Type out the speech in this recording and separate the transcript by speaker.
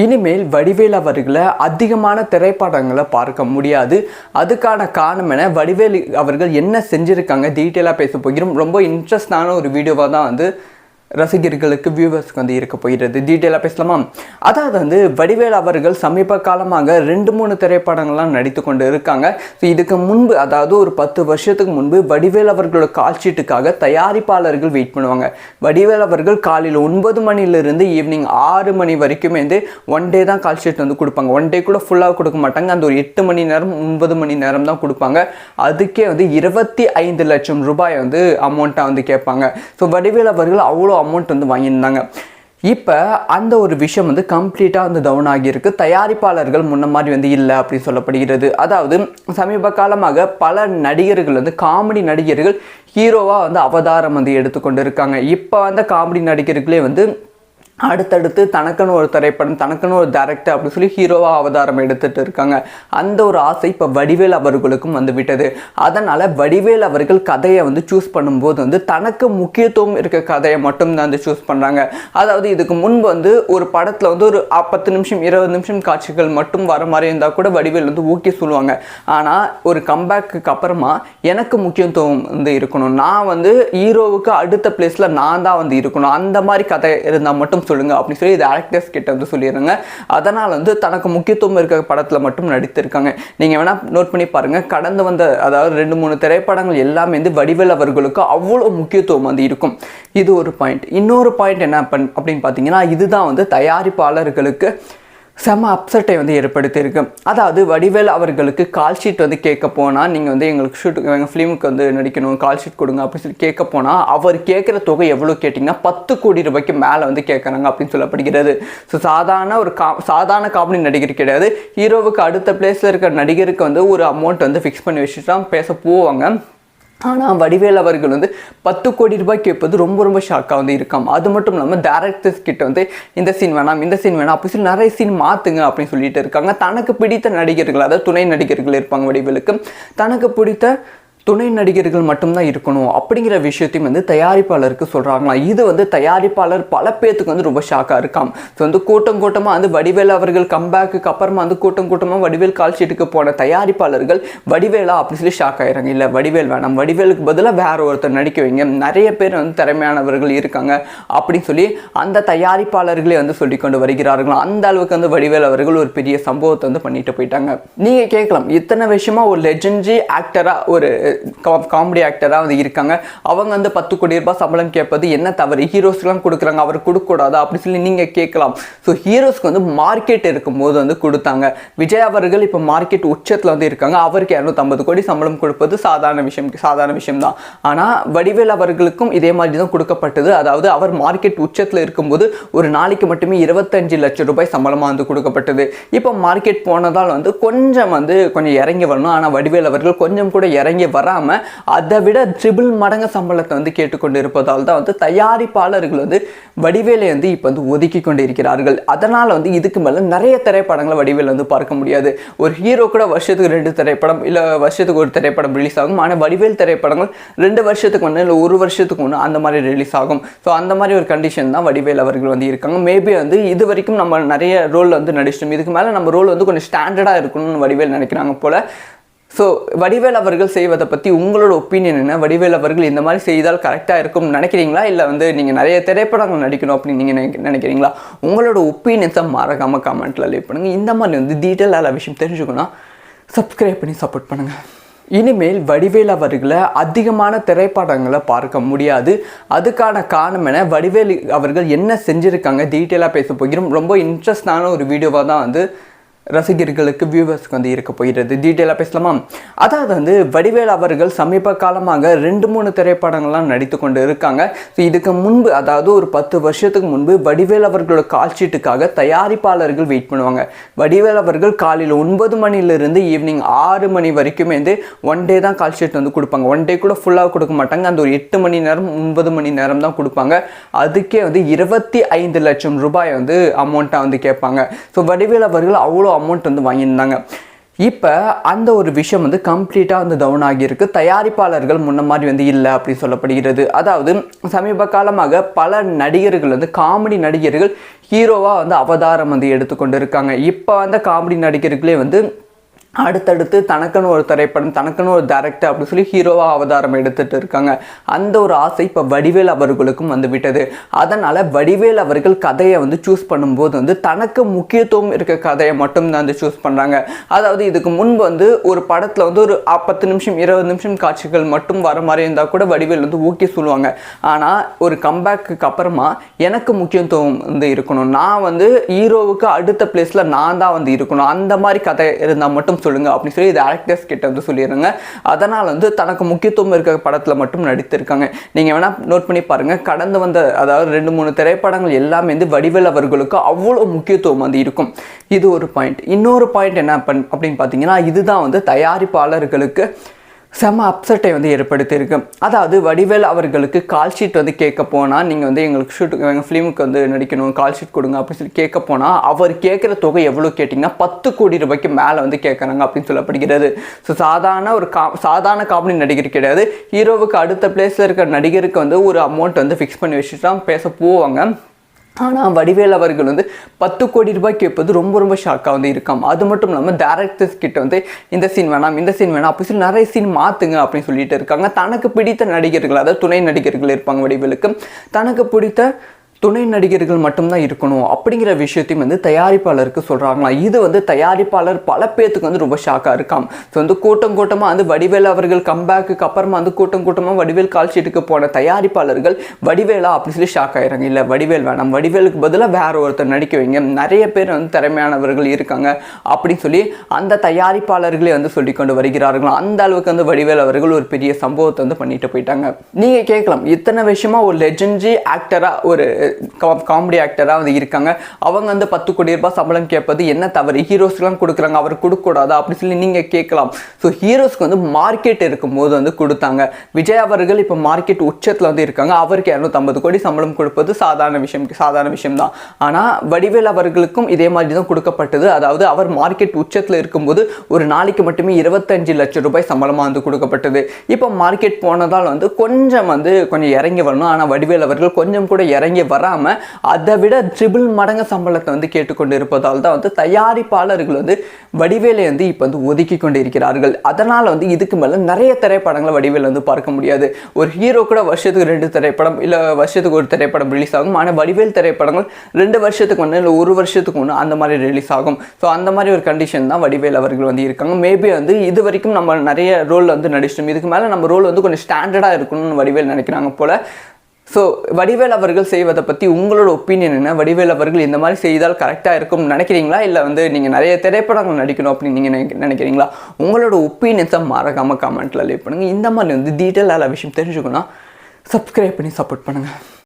Speaker 1: இனிமேல் வடிவேல் அவர்களை அதிகமான திரைப்படங்களை பார்க்க முடியாது. அதுக்கான காரணம் என வடிவேல் அவர்கள் என்ன செஞ்சுருக்காங்க டீட்டெயிலாக பேச போகிறோம். ரொம்ப இன்ட்ரெஸ்டான ஒரு வீடியோவாக தான் ரசிகர்களுக்கு வியூவர்ஸ்க்கு இருக்க போகிறது. டீட்டெயிலாக பேசலாமா? அதாவது வடிவேல் அவர்கள் சமீப காலமாக 2-3 திரைப்படங்கள்லாம் நடித்து கொண்டு இருக்காங்க. ஸோ இதுக்கு முன்பு அதாவது ஒரு 10 வருஷத்துக்கு முன்பு வடிவேல் அவர்களோட கால்ஷீட்டுக்காக தயாரிப்பாளர்கள் வெயிட் பண்ணுவாங்க. வடிவேல் அவர்கள் காலையில் 9 மணிலிருந்து ஈவினிங் 6 மணி வரைக்குமே ஒன் டே தான் கால்ஷீட் கொடுப்பாங்க. ஒன் டே கூட ஃபுல்லாக கொடுக்க மாட்டாங்க. அந்த ஒரு 8 மணி நேரம் 9 மணி நேரம் தான் கொடுப்பாங்க. அதுக்கே 25 லட்சம் ரூபாய் அமௌண்ட்டாக கேட்பாங்க. ஸோ வடிவேல் அவர்கள் அவ்வளோ அமௌண்ட் வாங்கியிருந்தாங்க. இப்போ அந்த ஒரு விஷயம் கம்ப்ளீட்டாக டவுன் ஆகியிருக்கு. தயாரிப்பாளர்கள் முன்ன மாதிரி இல்லை அப்படின்னு சொல்லப்படுகிறது. அதாவது சமீப காலமாக பல நடிகர்கள் காமெடி நடிகர்கள் ஹீரோவாக அவதாரம் எடுத்துக்கொண்டு இருக்காங்க. இப்போ காமெடி நடிகர்களே அடுத்தடுத்து தனக்குன்னு ஒரு திரைப்படம், தனக்குன்னு ஒரு டைரக்டர் அப்படி சொல்லி ஹீரோவாக அவதாரம் எடுத்துகிட்டு இருக்காங்க. அந்த ஒரு ஆசை இப்போ வடிவேல் அவர்களுக்கும் விட்டது. அதனால் வடிவேல் அவர்கள் கதையை சூஸ் பண்ணும்போது தனக்கு முக்கியத்துவம் இருக்க கதையை மட்டும் தான் சூஸ் பண்ணுறாங்க. அதாவது இதுக்கு முன்பு ஒரு படத்தில் ஒரு 10 நிமிஷம் 20 நிமிஷம் காட்சிகள் மட்டும் வர மாதிரி இருந்தால் கூட வடிவேல் ஓகே சொல்லுவாங்க. ஆனால் ஒரு கம்பேக்கு அப்புறமா எனக்கு முக்கியத்துவம் இருக்கணும், நான் ஹீரோவுக்கு அடுத்த பிளேஸில் நான் தான் இருக்கணும், அந்த மாதிரி கதை இருந்தால் மட்டும் சொல்லுங்க அப்படின்னு சொல்லி டேரக்டர்ஸ் கிட்ட சொல்லிடுறாங்க. அதனால் தனக்கு முக்கியத்துவம் இருக்க படத்தில் மட்டும் நடித்திருக்காங்க. நீங்கள் வேணா நோட் பண்ணி பாருங்க. கடந்து வந்த அதாவது 2-3 திரைப்படங்கள் எல்லாமே வடிவேல் அவர்களுக்கு அவ்வளோ முக்கியத்துவம் இருக்கும். இது ஒரு பாயிண்ட். இன்னொரு பாயிண்ட் என்ன அப்படின்னு பார்த்தீங்கன்னா, இதுதான் தயாரிப்பாளர்களுக்கு செம அப்செட்டை ஏற்படுத்தியிருக்கு. அதாவது வடிவேல் அவர்களுக்கு கால் ஷீட் கேட்க போனால், நீங்கள் எங்களுக்கு எங்கள் ஃபிலிமுக்கு நடிக்கணும், கால் ஷீட் கொடுங்க அப்படின்னு சொல்லி கேட்க போனால், அவர் கேட்குற தொகை எவ்வளோ கேட்டிங்கன்னா 10 கோடி ரூபாய்க்கு மேலே கேட்குறாங்க அப்படின்னு சொல்லப்படுகிறது. ஸோ சாதாரண காமெடி நடிகர் கிடையாது. ஹீரோவுக்கு அடுத்த பிளேஸில் இருக்கிற நடிகருக்கு ஒரு அமௌண்ட் ஃபிக்ஸ் பண்ணி வச்சுட்டு தான் பேச போவாங்க. ஆனால் வடிவேல் அவர்கள் 10 கோடி ரூபாய் கேட்பது ரொம்ப ஷாக்காக இருக்காம். அது மட்டும் இல்லாமல் டேரக்டர்ஸ் கிட்ட இந்த சீன் வேணாம், இந்த சீன் வேணாம் அப்படி சொல்லி நிறைய சீன் மாற்றுங்க அப்படின்னு சொல்லிட்டு இருக்காங்க. தனக்கு பிடித்த நடிகர்கள், அதாவது துணை நடிகர்கள் இருப்பாங்க வடிவேலுக்கு, தனக்கு பிடித்த துணை நடிகர்கள் மட்டும்தான் இருக்கணும் அப்படிங்கிற விஷயத்தையும் தயாரிப்பாளருக்கு சொல்கிறாங்களாம். இது தயாரிப்பாளர் பல பேர்த்துக்கு ரொம்ப ஷாக்காக இருக்காம். ஸோ கூட்டமாக வடிவேல் அவர்கள் கம்பேக்கு அப்புறமா கூட்டமாக வடிவேல் கால் ஷீட்டுக்கு போன தயாரிப்பாளர்கள் வடிவேலா அப்படி சொல்லி ஷாக் ஆகிறாங்க. இல்லை வடிவேல் வேணாம், வடிவேலுக்கு பதிலாக வேற ஒருத்தர் நடிக்க வைங்க, நிறைய பேர் திறமையானவர்கள் இருக்காங்க அப்படின்னு சொல்லி அந்த தயாரிப்பாளர்களே சொல்லி கொண்டு வருகிறார்களாம். அந்த அளவுக்கு வடிவேல் அவர்கள் ஒரு பெரிய சம்பவத்தை பண்ணிட்டு போயிட்டாங்க. நீங்கள் கேட்கலாம், இத்தனை விஷயமா ஒரு லெஜெண்டரி ஆக்டராக ஒரு காமெடி ஆக்டராக இருக்காங்க, அவங்க 10 கோடி ரூபாய் சம்பளம் கேட்பது என்ன தவறு, ஹீரோஸ்லாம் கொடுக்குறாங்க அவர் கொடுக்கூடாதா அப்படி சொல்லி நீங்கள் கேட்கலாம். ஸோ ஹீரோஸ்க்கு மார்க்கெட் இருக்கும்போது கொடுத்தாங்க. விஜய் அவர்கள் இப்போ மார்க்கெட் உச்சத்தில் இருக்காங்க. அவருக்கு 250 கோடி சம்பளம் கொடுப்பது சாதாரண விஷயம் தான். ஆனால் வடிவேல் அவர்களுக்கும் இதே மாதிரி தான் கொடுக்கப்பட்டது. அதாவது அவர் மார்க்கெட் உச்சத்தில் இருக்கும்போது ஒரு நாளைக்கு மட்டுமே 25 லட்சம் ரூபாய் சம்பளமாக கொடுக்கப்பட்டது. இப்போ மார்க்கெட் போனதால் கொஞ்சம் இறங்கி வரணும். ஆனால் வடிவேல் அவர்கள் கொஞ்சம் கூட இறங்கி வராமல் அதை விட ட்ரிபிள் மடங்கு சம்பளத்தை கேட்டுக்கொண்டு இருப்பதால் தான் தயாரிப்பாளர்கள் வடிவேலை இப்போ ஒதுக்கி கொண்டு இருக்கிறார்கள். அதனால் இதுக்கு மேலே நிறைய திரைப்படங்களை வடிவேல் பார்க்க முடியாது. ஒரு ஹீரோ கூட வருஷத்துக்கு 2 திரைப்படம் இல்லை வருஷத்துக்கு ஒரு திரைப்படம் ரிலீஸ் ஆகும். ஆனால் வடிவேல் திரைப்படங்கள் 2 வருஷத்துக்கு ஒன்று இல்லை 1 வருஷத்துக்கு ஒன்று அந்த மாதிரி ரிலீஸ் ஆகும். ஸோ அந்த மாதிரி ஒரு கண்டிஷன் தான் வடிவேல் அவர்கள் இருக்காங்க. மேபி இது வரைக்கும் நம்ம நிறைய ரோல் நடிச்சிட்டோம், இதுக்கு மேலே நம்ம ரோல் கொஞ்சம் ஸ்டாண்டர்டாக இருக்கணும்னு வடிவேல் நினைக்கிறாங்க போல. ஸோ வடிவேல் அவர்கள் செய்வதை பற்றி உங்களோட ஒப்பீனியன் என்ன? வடிவேல் அவர்கள் இந்த மாதிரி செய்தால் கரெக்டாக இருக்கும்னு நினைக்கிறீங்களா, இல்லை நீங்கள் நிறைய திரைப்படங்கள் நடிக்கணும் அப்படின்னு நீங்கள் நினைக்கிறீங்களா? உங்களோட ஒப்பீனியன்ஸை மறக்காமல் கமெண்ட்டில் லீவ் பண்ணுங்கள். இந்த மாதிரி டீட்டெயிலாக விஷயம் தெரிஞ்சுக்கணும், சப்ஸ்கிரைப் பண்ணி சப்போர்ட் பண்ணுங்கள். இனிமேல் வடிவேல் அவர்களை அதிகமான திரைப்படங்களை பார்க்க முடியாது. அதுக்கான காரணம் என வடிவேல் அவர்கள் என்ன செஞ்சுருக்காங்க டீட்டெயிலாக பேச போகிறோம். ரொம்ப இன்ட்ரெஸ்டான ஒரு வீடியோவாக தான் ரசிகர்களுக்கு வியூவர்ஸ்க்கு இருக்க போகிறது. டீட்டெயிலாக பேசலாமா? அதாவது வடிவேல் அவர்கள் சமீப காலமாக 2-3 திரைப்படங்கள்லாம் நடித்து கொண்டு இருக்காங்க. ஸோ இதுக்கு முன்பு அதாவது ஒரு 10 வருஷத்துக்கு முன்பு வடிவேல் அவர்களோட கால்ஷீட்டுக்காக தயாரிப்பாளர்கள் வெயிட் பண்ணுவாங்க. வடிவேல் அவர்கள் காலையில் 9 மணிலிருந்து ஈவினிங் 6 மணி வரைக்குமே ஒன் டே தான் கால்ஷீட் கொடுப்பாங்க. ஒன் டே கூட ஃபுல்லாக கொடுக்க மாட்டாங்க. அந்த ஒரு 8 மணி நேரம் 9 மணி நேரம் தான் கொடுப்பாங்க. அதுக்கே 25 லட்சம் ரூபாய் அமௌண்ட்டாக கேட்பாங்க. ஸோ வடிவேல் அவர்கள் அவ்வளோ அமௌண்ட் வாங்கியிருந்தாங்க. இப்போ அந்த ஒரு விஷயம் வந்து கம்ப்ளீட்டாக வந்து டவுன் ஆகியிருக்கு. தயாரிப்பாளர்கள் முன்ன மாதிரி வந்து இல்லை அப்படின்னு சொல்லப்படுகிறது. அதாவது சமீப காலமாக பல நடிகர்கள் வந்து காமெடி நடிகர்கள் ஹீரோவாக வந்து அவதாரம் வந்து எடுத்துக்கொண்டு இருக்காங்க. இப்போ வந்த காமெடி நடிகர்களே வந்து அடுத்தடுத்து தனக்குன்னு ஒரு திரைப்படம், தனக்குன்னு ஒரு டைரக்டர் அப்படின்னு சொல்லி ஹீரோவாக அவதாரம் எடுத்துகிட்டு இருக்காங்க. அந்த ஒரு ஆசை இப்போ வடிவேல் அவர்களுக்கும் வந்து விட்டது. அதனால் வடிவேல் அவர்கள் கதையை வந்து சூஸ் பண்ணும்போது வந்து தனக்கு முக்கியத்துவம் இருக்க கதையை மட்டும்தான் வந்து சூஸ் பண்ணுறாங்க. அதாவது இதுக்கு முன்பு வந்து ஒரு படத்தில் வந்து ஒரு 10 நிமிஷம் 20 நிமிஷம் காட்சிகள் மட்டும் வர மாதிரி இருந்தால் கூட வடிவேல் வந்து ஓகே சொல்லுவாங்க. ஆனால் ஒரு கம்பேக்கு அப்புறமா எனக்கு முக்கியத்துவம் வந்து இருக்கணும், நான் வந்து ஹீரோவுக்கு அடுத்த பிளேஸில் நான் தான் வந்து இருக்கணும், அந்த மாதிரி கதை இருந்தால் மட்டும் சொல்லுங்க அப்படின்னு சொல்லி டேரக்டர்ஸ் கிட்ட வந்து சொல்லிடுறாங்க. அதனால் வந்து தனக்கு முக்கியத்துவம் இருக்க படத்தில் மட்டும் நடித்திருக்காங்க. நீங்கள் வேணால் நோட் பண்ணி பாருங்கள். கடந்து வந்த அதாவது 2-3 திரைப்படங்கள் எல்லாமே வந்து வடிவேல் அவர்களுக்கு அவ்வளோ முக்கியத்துவம் வந்து இருக்கும். இது ஒரு பாயிண்ட். இன்னொரு பாயிண்ட் என்ன அப்படின்னு பார்த்தீங்கன்னா, இதுதான் வந்து தயாரிப்பாளர்களுக்கு செம அப்செட்டை வந்து ஏற்படுத்தியிருக்கு. அதாவது வடிவேல் அவர்களுக்கு கால் ஷீட் வந்து கேட்க போனால், நீங்கள் வந்து எங்களுக்கு எங்கள் ஃபிலிமுக்கு வந்து நடிக்கணும், கால் ஷீட் கொடுங்க அப்படின்னு சொல்லி கேட்க போனால், அவர் கேட்குற தொகை எவ்வளோ கேட்டிங்கன்னா 10 கோடி ரூபாய்க்கு மேலே வந்து கேட்குறாங்க அப்படின்னு சொல்லப்படுகிறது. ஸோ சாதாரண காமெடி நடிகர் கிடையாது. ஹீரோவுக்கு அடுத்த பிளேஸில் இருக்கிற நடிகருக்கு வந்து ஒரு அமௌண்ட் வந்து ஃபிக்ஸ் பண்ணி வச்சுட்டு தான் பேச போவாங்க. ஆனால் வடிவேல் அவர்கள் வந்து 10 கோடி ரூபாய் கேட்பது ரொம்ப ஷாக்காக வந்து இருக்காம். அது மட்டும் இல்லாமல் டேரக்டர்ஸ் கிட்ட வந்து இந்த சீன் வேணாம், இந்த சீன் வேணாம் அப்படி சொல்லி நிறைய சீன் மாற்றுங்க அப்படின்னு சொல்லிட்டு இருக்காங்க. தனக்கு பிடித்த நடிகர்கள், அதாவது துணை நடிகர்கள் இருப்பாங்க வடிவேலுக்கு, தனக்கு பிடித்த துணை நடிகர்கள் மட்டும்தான் இருக்கணும் அப்படிங்கிற விஷயத்தையும் வந்து தயாரிப்பாளருக்கு சொல்கிறாங்களா. இது வந்து தயாரிப்பாளர் பல பேர்த்துக்கு வந்து ரொம்ப ஷாக்காக இருக்காம். ஸோ வந்து கூட்டமாக வந்து வடிவேல் அவர்கள் கம்பேக்கு அப்புறமா வந்து கூட்டமாக வடிவேல் கால் ஷீட்டுக்கு போன தயாரிப்பாளர்கள் வடிவேலா அப்படின்னு சொல்லி ஷாக் ஆகிறாங்க. இல்லை வடிவேல் வேணாம், வடிவேலுக்கு பதிலாக வேற ஒருத்தர் நடிக்க வைங்க, நிறைய பேர் வந்து திறமையானவர்கள் இருக்காங்க அப்படின்னு சொல்லி அந்த தயாரிப்பாளர்களே வந்து சொல்லிக்கொண்டு வருகிறார்களாம். அந்த அளவுக்கு வந்து வடிவேல் அவர்கள் ஒரு பெரிய சம்பவத்தை வந்து பண்ணிட்டு போயிட்டாங்க. நீங்கள் கேட்கலாம், இத்தனை விஷயமா ஒரு லெஜெண்டரி ஆக்டராக, ஒரு காமெடி ஆக்டராக வந்து இருக்காங்க, அவங்க வந்து 10 கோடி ரூபாய் சம்பளம் கேட்பது என்ன தவறு, ஹீரோஸ்லாம் கொடுக்குறாங்க, அவர் கொடுக்கூடாதா அப்படி சொல்லி நீங்கள் கேட்கலாம். ஸோ ஹீரோஸ்க்கு வந்து மார்க்கெட் இருக்கும்போது வந்து கொடுத்தாங்க. விஜய் அவர்கள் இப்போ மார்க்கெட் உச்சத்தில் வந்து இருக்காங்க, அவருக்கு 250 கோடி சம்பளம் கொடுப்பது சாதாரண விஷயம் தான். ஆனால் வடிவேல் அவர்களுக்கும் இதே மாதிரி தான் கொடுக்கப்பட்டது. அதாவது அவர் மார்க்கெட் உச்சத்தில் இருக்கும்போது ஒரு நாளைக்கு மட்டுமே 25 லட்சம் ரூபாய் சம்பளமாக வந்து கொடுக்கப்பட்டது. இப்போ மார்க்கெட் போனதால் வந்து கொஞ்சம் இறங்கி வரணும். ஆனால் வடிவேல் அவர்கள் கொஞ்சம் கூட இறங்கி வராமல் அதை விட ட்ரிபிள் மடங்கு சம்பளத்தை வந்து கேட்டுக்கொண்டு இருப்பதால் தான் வந்து தயாரிப்பாளர்கள் வந்து வடிவேலை வந்து இப்போ வந்து ஒதுக்கி கொண்டு இருக்கிறார்கள். அதனால் வந்து இதுக்கு மேலே நிறைய திரைப்படங்களை வடிவேல் வந்து பார்க்க முடியாது. ஒரு ஹீரோ கூட வருஷத்துக்கு 2 திரைப்படம் இல்லை வருஷத்துக்கு 1 திரைப்படம் ரிலீஸ் ஆகும். ஆனால் வடிவேல் திரைப்படங்கள் 2 வருஷத்துக்கு ஒன்று இல்லை 1 வருஷத்துக்கு ஒன்று அந்த மாதிரி ரிலீஸ் ஆகும். ஸோ அந்த மாதிரி ஒரு கண்டிஷன் தான் வடிவேல் அவர்கள் வந்து இருக்காங்க. மேபி வந்து இது வரைக்கும் நம்ம நிறைய ரோல் வந்து நடிச்சிட்டோம், இதுக்கு மேலே நம்ம ரோல் வந்து கொஞ்சம் ஸ்டாண்டர்டாக இருக்கணும்னு வடிவேல் நினைக்கிறாங்க போல். ஸோ வடிவேல் அவர்கள் செய்வதை பற்றி உங்களோட ஒப்பீனியன் என்ன? வடிவேல் அவர்கள் இந்த மாதிரி செய்தால் கரெக்டாக இருக்கும்னு நினைக்கிறீங்களா, இல்லை வந்து நீங்கள் நிறைய திரைப்படங்கள் நடிக்கணும் அப்படின்னு நீங்கள் நினைக்கிறீங்களா? உங்களோட ஒப்பீனியன்ஸை மறக்காமல் கமெண்ட்டில் லீவ் பண்ணுங்கள். இந்த மாதிரி வந்து டீட்டெயிலான விஷயம் தெரிஞ்சுக்கணும், சப்ஸ்கிரைப் பண்ணி சப்போர்ட் பண்ணுங்கள்.